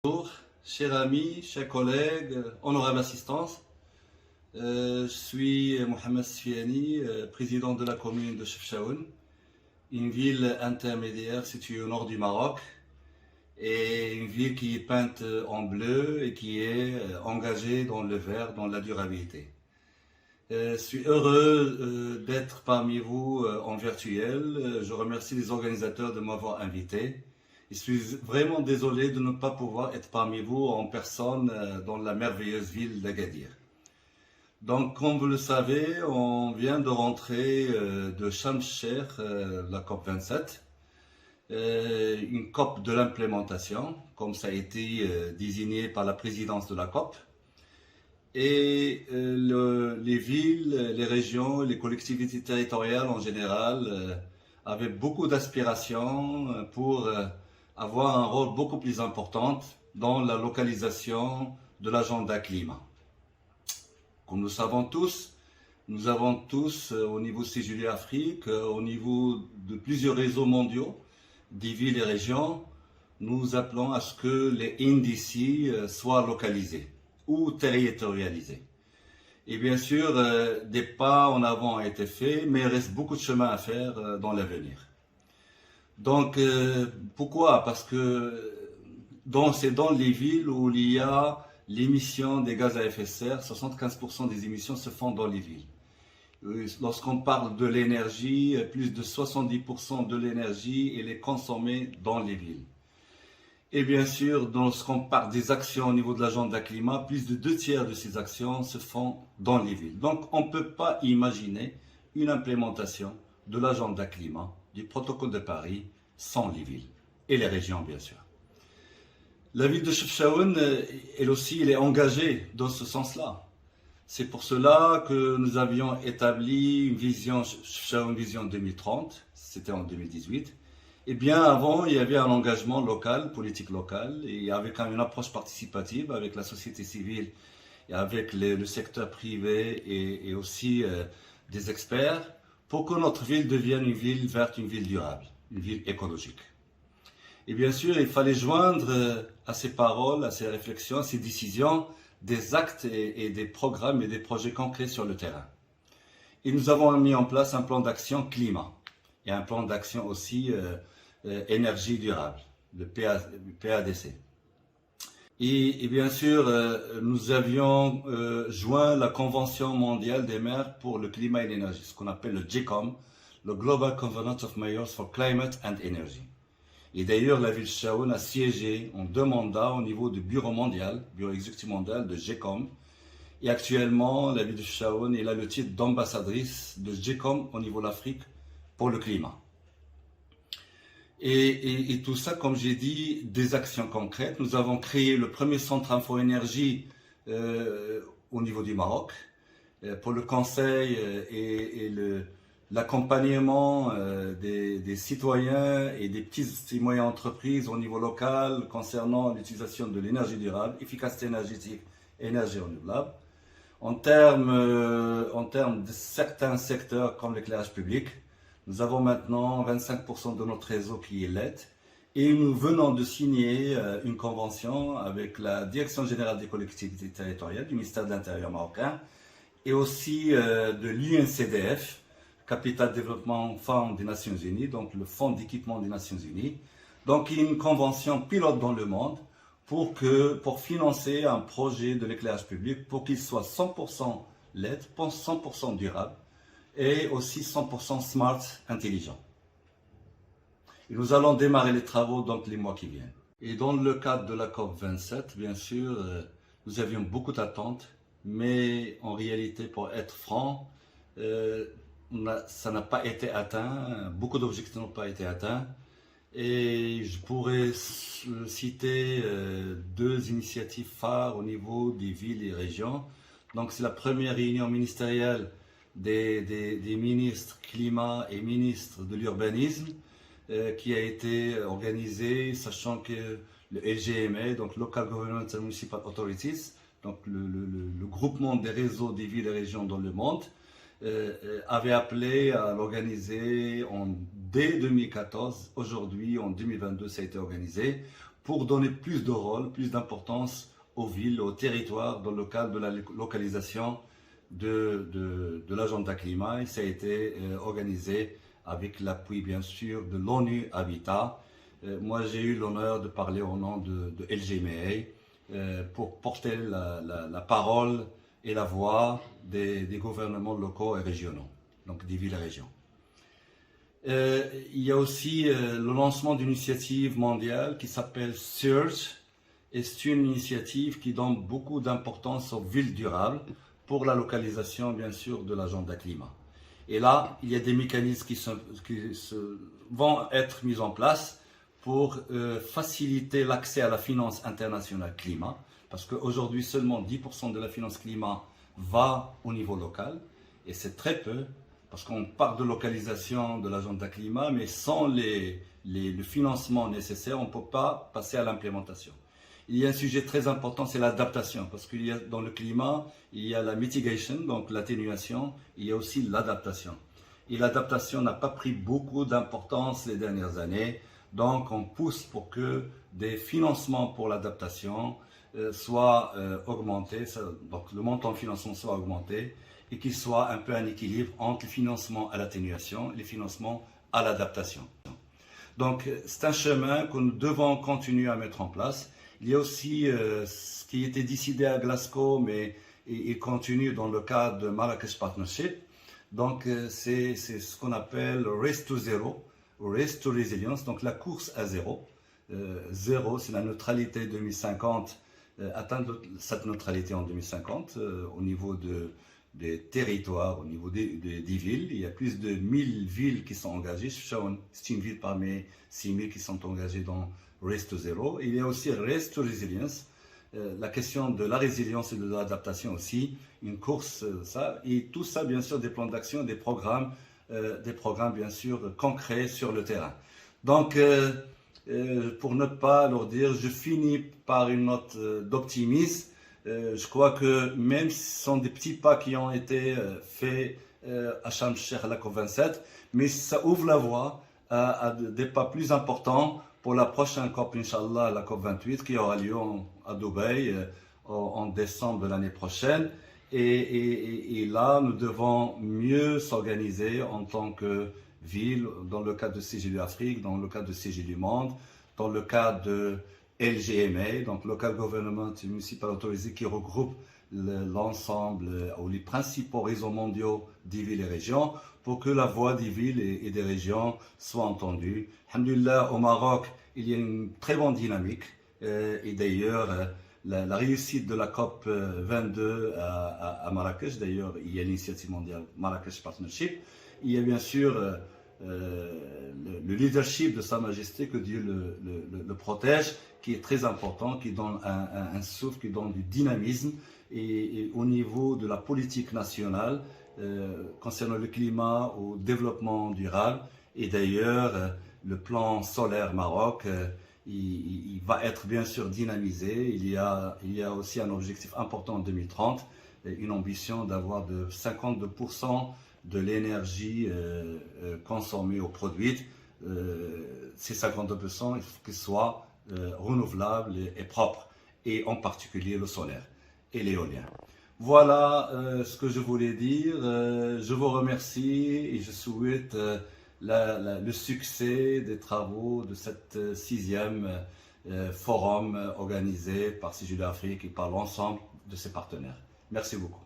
Bonjour, chers amis, chers collègues, honorable assistance. Je suis Mohamed Sfiani, président de la commune de Chefchaouen, une ville intermédiaire située au nord du Maroc et une ville qui est peinte en bleu et qui est engagée dans le vert, dans la durabilité. Je suis heureux d'être parmi vous en virtuel. Je remercie les organisateurs de m'avoir invité. Je suis vraiment désolé de ne pas pouvoir être parmi vous en personne dans la merveilleuse ville d'Agadir. Donc, comme vous le savez, on vient de rentrer de Sharm el-Sheikh, la COP27, une COP de l'implémentation, comme ça a été désigné par la présidence de la COP. Et les villes, les régions, les collectivités territoriales en général avaient beaucoup d'aspirations pour avoir un rôle beaucoup plus important dans la localisation de l'agenda climat. Comme nous savons tous, nous avons tous au niveau CGD Afrique, au niveau de plusieurs réseaux mondiaux, des villes et régions, nous appelons à ce que les NDC soient localisés ou territorialisés. Et bien sûr, des pas en avant ont été faits, mais il reste beaucoup de chemin à faire dans l'avenir. Donc, pourquoi? Parce que c'est dans les villes où il y a l'émission des gaz à effet de serre, 75% des émissions se font dans les villes. Lorsqu'on parle de l'énergie, plus de 70% de l'énergie elle est consommée dans les villes. Et bien sûr, lorsqu'on parle des actions au niveau de l'agenda climat, plus de 2/3 de ces actions se font dans les villes. Donc, on ne peut pas imaginer une implémentation de l'agenda climat, du protocole de Paris, sans les villes et les régions, bien sûr. La ville de Chefchaouen, elle aussi, elle est engagée dans ce sens-là. C'est pour cela que nous avions établi une vision, Chefchaouen Vision 2030, c'était en 2018. Et bien avant, il y avait un engagement local, politique locale, et avec une approche participative avec la société civile et avec le secteur privé et aussi des experts pour que notre ville devienne une ville verte, une ville durable, une ville écologique. Et bien sûr, il fallait joindre à ces paroles, à ces réflexions, à ces décisions, des actes et des programmes et des projets concrets sur le terrain. Et nous avons mis en place un plan d'action climat et un plan d'action aussi énergie durable, le PADC. Et bien sûr, nous avions joint la Convention mondiale des maires pour le climat et l'énergie, ce qu'on appelle le GCOM, le Global Covenant of Mayors for Climate and Energy. Et d'ailleurs, la ville de Chefchaouen a siégé en 2 mandats au niveau du bureau mondial, bureau exécutif mondial de GCOM. Et actuellement, la ville de Chefchaouen a le titre d'ambassadrice de GCOM au niveau de l'Afrique pour le climat. Et tout ça, comme j'ai dit, des actions concrètes. Nous avons créé le premier centre info-énergie au niveau du Maroc pour le conseil et l'accompagnement des citoyens et des petites et moyennes entreprises au niveau local concernant l'utilisation de l'énergie durable, efficacité énergétique et énergie renouvelable. En termes de certains secteurs comme l'éclairage public, nous avons maintenant 25% de notre réseau qui est LED et nous venons de signer une convention avec la Direction générale des collectivités territoriales du ministère de l'Intérieur marocain et aussi de l'UNCDF, Capital Development Fund des Nations Unies, donc le Fonds d'équipement des Nations Unies. Donc une convention pilote dans le monde pour financer un projet de l'éclairage public pour qu'il soit 100% LED, 100% durable et aussi 100% smart, intelligent. Et nous allons démarrer les travaux dans les mois qui viennent. Et dans le cadre de la COP27, bien sûr, nous avions beaucoup d'attentes, mais en réalité, pour être franc, ça n'a pas été atteint, beaucoup d'objectifs n'ont pas été atteints. Et je pourrais citer 2 initiatives phares au niveau des villes et régions. Donc c'est la première réunion ministérielle des ministres climat et ministres de l'urbanisme qui a été organisée, sachant que le LGMA, donc Local Government and Municipal Authorities, donc le groupement des réseaux des villes et régions dans le monde, avait appelé à l'organiser dès 2014. Aujourd'hui, en 2022, ça a été organisé pour donner plus de rôle, plus d'importance aux villes, aux territoires dans le cadre de la localisation de l'agenda climat. Et ça a été organisé avec l'appui bien sûr de l'ONU Habitat. Moi j'ai eu l'honneur de parler au nom de LGMA pour porter la parole et la voix des gouvernements locaux et régionaux, donc des villes et régions. Il y a aussi le lancement d'une initiative mondiale qui s'appelle SURGE, et c'est une initiative qui donne beaucoup d'importance aux villes durables pour la localisation bien sûr de l'agenda climat. Et là, il y a des mécanismes qui vont être mis en place pour faciliter l'accès à la finance internationale climat, parce qu'aujourd'hui seulement 10% de la finance climat va au niveau local, et c'est très peu, parce qu'on parle de localisation de l'agenda climat, mais sans le financement nécessaire, on ne peut pas passer à l'implémentation. Il y a un sujet très important, c'est l'adaptation, parce qu'il y a dans le climat, il y a la mitigation, donc l'atténuation, il y a aussi l'adaptation. Et l'adaptation n'a pas pris beaucoup d'importance les dernières années, donc on pousse pour que des financements pour l'adaptation soient augmentés, donc le montant de financement soit augmenté, et qu'il soit un peu un équilibre entre le financement à l'atténuation et le financement à l'adaptation. Donc c'est un chemin que nous devons continuer à mettre en place. Il y a aussi ce qui a été décidé à Glasgow, mais il continue dans le cadre de Marrakech Partnership. Donc c'est ce qu'on appelle Race to Zero, Race to Resilience, donc la course à zéro. Zéro, c'est la neutralité 2050, atteindre cette neutralité en 2050 au niveau des territoires, au niveau des villes. Il y a plus de 1000 villes qui sont engagées. C'est une ville parmi 6000 qui sont engagées dans Race to Zero. Il y a aussi Race to Resilience, la question de la résilience et de l'adaptation aussi, une course, ça, et tout ça bien sûr des plans d'action, des programmes bien sûr concrets sur le terrain. Donc pour ne pas leur dire, je finis par une note d'optimisme. Je crois que même si ce sont des petits pas qui ont été faits à Sharm el-Sheikh à la COP27, mais ça ouvre la voie à des pas plus importants pour la prochaine COP, Inch'Allah, la COP28, qui aura lieu à Dubaï en décembre de l'année prochaine. Et là, nous devons mieux s'organiser en tant que ville, dans le cadre de CGLU Afrique, dans le cadre de CGLU Monde, dans le cadre de LGMA, donc Local Government Municipal Authority, qui regroupe l'ensemble ou les principaux réseaux mondiaux des villes et régions, pour que la voix des villes et des régions soit entendue. Alhamdulillah, au Maroc, il y a une très bonne dynamique, et d'ailleurs, la réussite de la COP 22 à Marrakech, d'ailleurs, il y a l'initiative mondiale Marrakech Partnership, il y a bien sûr le leadership de Sa Majesté, que Dieu le protège, qui est très important, qui donne un souffle, qui donne du dynamisme, et au niveau de la politique nationale concernant le climat ou développement durable. Et d'ailleurs, le plan solaire Maroc, il va être bien sûr dynamisé. Il y a aussi un objectif important en 2030, une ambition d'avoir de 52% de l'énergie consommée ou produite. Ces 52%, il faut qu'ils soient renouvelables et propres, et en particulier le solaire et l'éolien. Voilà ce que je voulais dire. Je vous remercie et je souhaite le succès des travaux de cette 6e forum organisé par CGLU Afrique et par l'ensemble de ses partenaires. Merci beaucoup.